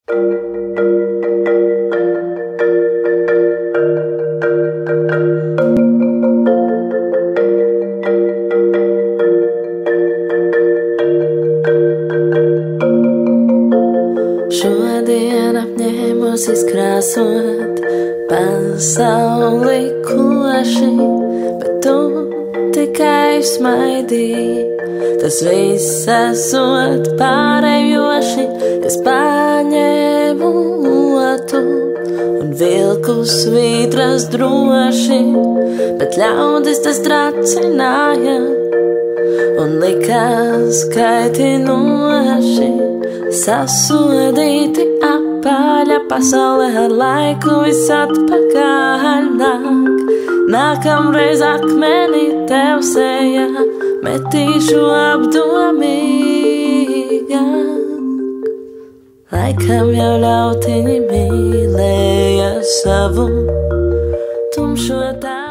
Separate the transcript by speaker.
Speaker 1: Šodien apņēmos izkrāsot pasauli koši, bet tu tikai smaidīji. Tas viss esot pārējoši, es paņēmu otu un vilku svītras droši, bet ļaudis tas tracināja un likās kaitinoši. Sasodīti apaļa pasaule ar laiku viss atpakaļ nāk. Nākamreiz akmeni tev sejā metīšu apdomīgāk. Laikam jau ļautiņi mīlēja savu tumšo tā.